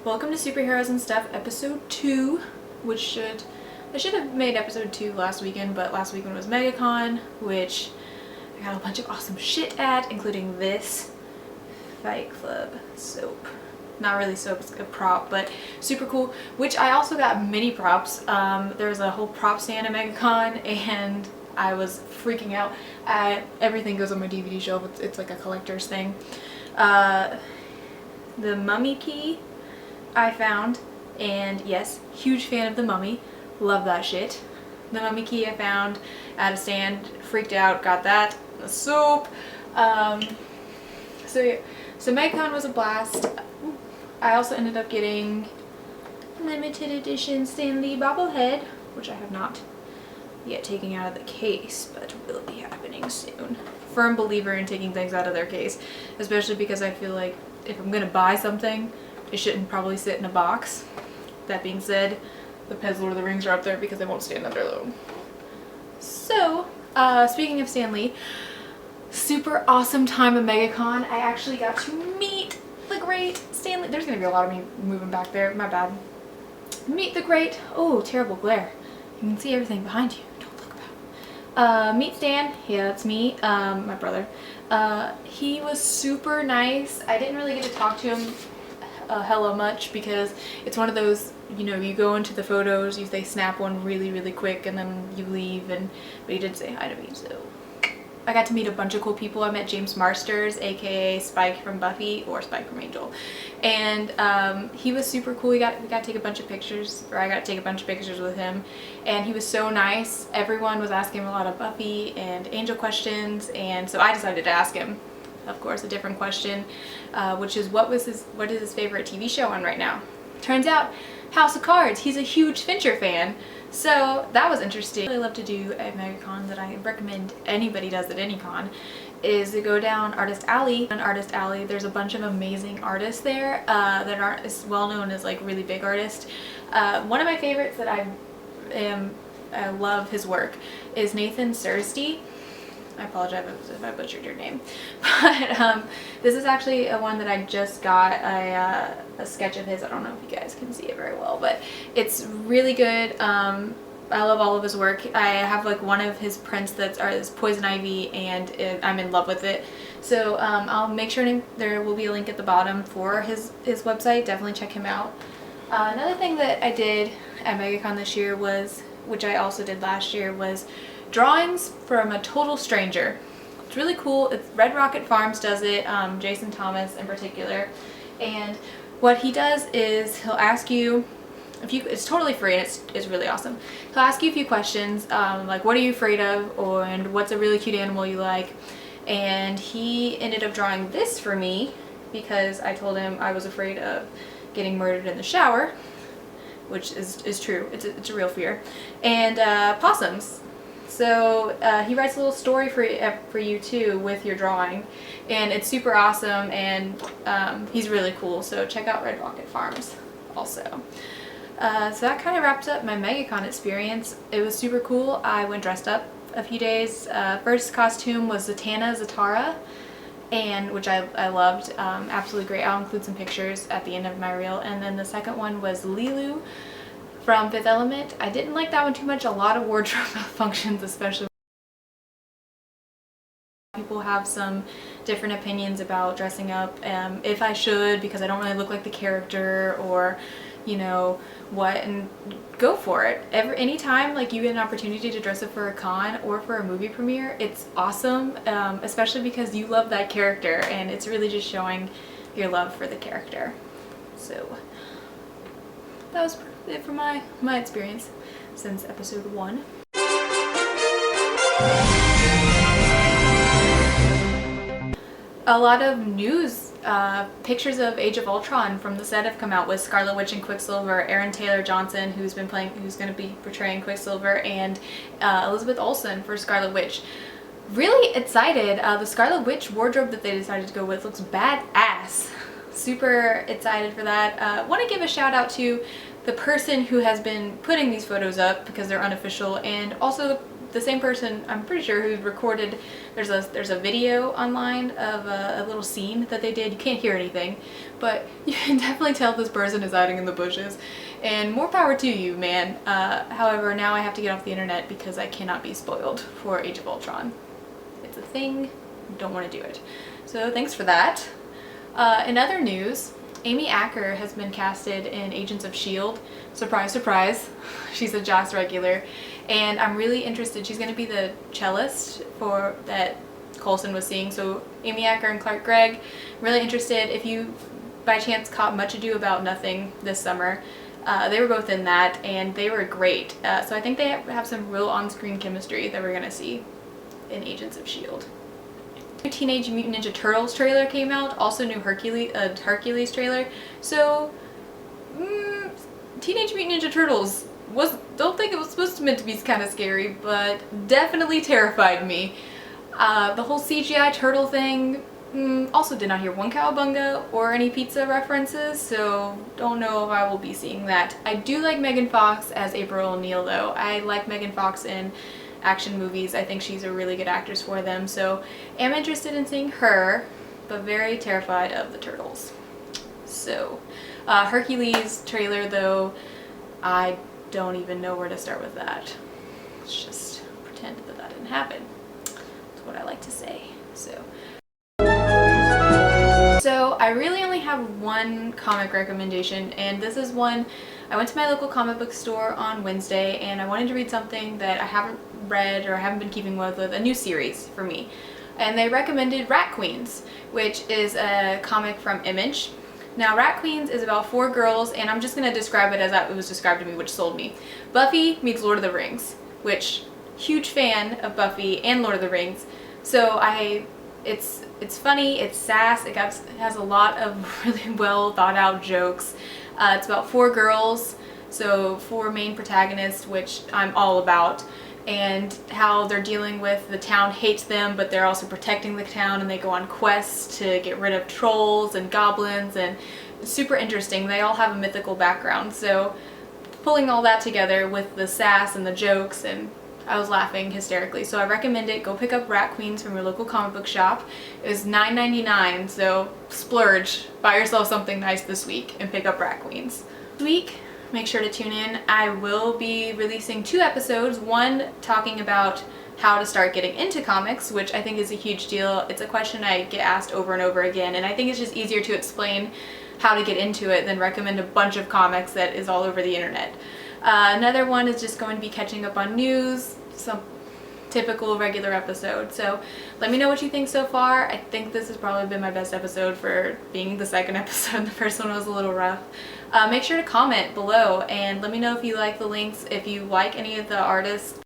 Welcome to Superheroes and Stuff episode 2, I should have made episode 2 last weekend, but last weekend was MegaCon, which I got a bunch of awesome shit at, including this Fight Club soap. Not really soap, it's a prop, but super cool, which I also got mini props. There's a whole prop stand at MegaCon, and I was freaking out. Everything goes on my DVD shelf. It's like a collector's thing. The mummy key I found, and yes, huge fan of the mummy. Love that shit. The mummy key I found at a stand, freaked out, got that. The soap. So yeah, so MegaCon was a blast. I also ended up getting limited edition Stan Lee bobblehead, which I have not yet taken out of the case, but will be happening soon. Firm believer in taking things out of their case, especially because I feel like if I'm gonna buy something, it shouldn't probably sit in a box. That being said, the Pez Lord of the Rings are up there because they won't stand under load. So, speaking of Stan Lee, super awesome time at MegaCon. I actually got to meet the great Stan Lee. There's gonna be a lot of me moving back there, my bad. Meet the great, oh, terrible glare. You can see everything behind you. Don't look about. Meet Stan. Yeah, that's me. My brother. He was super nice. I didn't really get to talk to him hella much because it's one of those, you know, you go into the photos, they snap one really quick and then you leave, but he did say hi to me, so I got to meet a bunch of cool people. I met James Marsters, aka Spike from Buffy, or Spike from Angel, and he was super cool. We got to take a bunch of pictures, or I got to take a bunch of pictures with him, and he was so nice. Everyone was asking him a lot of Buffy and Angel questions, and so I decided to ask him, of course, a different question, which is what is his favorite TV show on right now? Turns out, House of Cards. He's a huge Fincher fan. So that was interesting. What I love to do at MegaCon that I recommend anybody does at any con is to go down Artist Alley. On Artist Alley, there's a bunch of amazing artists there that aren't as well known as like really big artists. One of my favorites that I love his work is Nathan Sursty. I apologize if I butchered your name, but this is actually a one that I just got a sketch of his. I don't know if you guys can see it very well, but it's really good. I love all of his work. I have like one of his prints is Poison Ivy, and I'm in love with it. So I'll make sure there will be a link at the bottom for his website. Definitely check him out. Another thing that I did at MegaCon this year which I also did last year, was drawings from a total stranger. It's really cool. It's Red Rocket Farms does it, Jason Thomas in particular, and what he does is he'll ask you, it's totally free and it's really awesome. He'll ask you a few questions, like what are you afraid of, and what's a really cute animal you like, and he ended up drawing this for me because I told him I was afraid of getting murdered in the shower, which is true. It's a real fear, and possums. So he writes a little story for you too with your drawing, and it's super awesome, and he's really cool. So check out Red Rocket Farms also. So that kind of wraps up my MegaCon experience. It was super cool. I went dressed up a few days. First costume was Zatanna Zatara, and which I loved. Absolutely great. I'll include some pictures at the end of my reel. And then the second one was Lilu from Fifth Element. I didn't like that one too much. A lot of wardrobe malfunctions, especially. People have some different opinions about dressing up, if I should, because I don't really look like the character, or you know what, and go for it. Anytime like you get an opportunity to dress up for a con or for a movie premiere, it's awesome, especially because you love that character, and it's really just showing your love for the character. So that was it for my experience since episode 1. A lot of news, pictures of Age of Ultron from the set have come out with Scarlet Witch and Quicksilver, Aaron Taylor Johnson, who's going to be portraying Quicksilver, and Elizabeth Olsen for Scarlet Witch. Really excited. The Scarlet Witch wardrobe that they decided to go with looks badass. Super excited for that. Want to give a shout out to the person who has been putting these photos up because they're unofficial, and also the same person, I'm pretty sure, who recorded, there's a video online of a little scene that they did. You can't hear anything, but you can definitely tell this person is hiding in the bushes, and more power to you, man. However, now I have to get off the internet because I cannot be spoiled for Age of Ultron. It's a thing, don't want to do it. So thanks for that. In other news, Amy Acker has been casted in Agents of S.H.I.E.L.D. Surprise, surprise. She's a Joss regular, and I'm really interested. She's going to be the cellist for that Coulson was seeing. So Amy Acker and Clark Gregg, really interested. If you by chance caught Much Ado About Nothing this summer, they were both in that, and they were great. So I think they have some real on-screen chemistry that we're going to see in Agents of S.H.I.E.L.D. New Teenage Mutant Ninja Turtles trailer came out, also new Hercules trailer. So, Teenage Mutant Ninja Turtles don't think it was supposed to meant to be kind of scary, but definitely terrified me. The whole CGI turtle thing, also did not hear one cowabunga or any pizza references, so don't know if I will be seeing that. I do like Megan Fox as April O'Neil though. I like Megan Fox in action movies. I think she's a really good actress for them, so am interested in seeing her, but very terrified of the turtles. So, Hercules trailer though, I don't even know where to start with that. Let's just pretend that that didn't happen. That's what I like to say. So I really only have one comic recommendation, and this is one. I went to my local comic book store on Wednesday and I wanted to read something that I haven't read or I haven't been keeping with a new series for me. And they recommended Rat Queens, which is a comic from Image. Now Rat Queens is about 4 girls, and I'm just going to describe it as it was described to me, which sold me. Buffy meets Lord of the Rings, which, huge fan of Buffy and Lord of the Rings. So it's funny, it's sass, it has a lot of really well thought out jokes. It's about 4 girls, so 4 main protagonists, which I'm all about, and how they're dealing with the town hates them, but they're also protecting the town, and they go on quests to get rid of trolls and goblins, and it's super interesting. They all have a mythical background, so pulling all that together with the sass and the jokes, and I was laughing hysterically. So I recommend it. Go pick up Rat Queens from your local comic book shop. It was $9.99, so splurge. Buy yourself something nice this week and pick up Rat Queens. This week, make sure to tune in. I will be releasing 2 episodes. One talking about how to start getting into comics, which I think is a huge deal. It's a question I get asked over and over again, and I think it's just easier to explain how to get into it than recommend a bunch of comics that is all over the internet. Another one is just going to be catching up on news, some typical regular episode. So let me know what you think so far. I think this has probably been my best episode for being the second episode. The first one was a little rough. Make sure to comment below and let me know if you like the links, if you like any of the artists.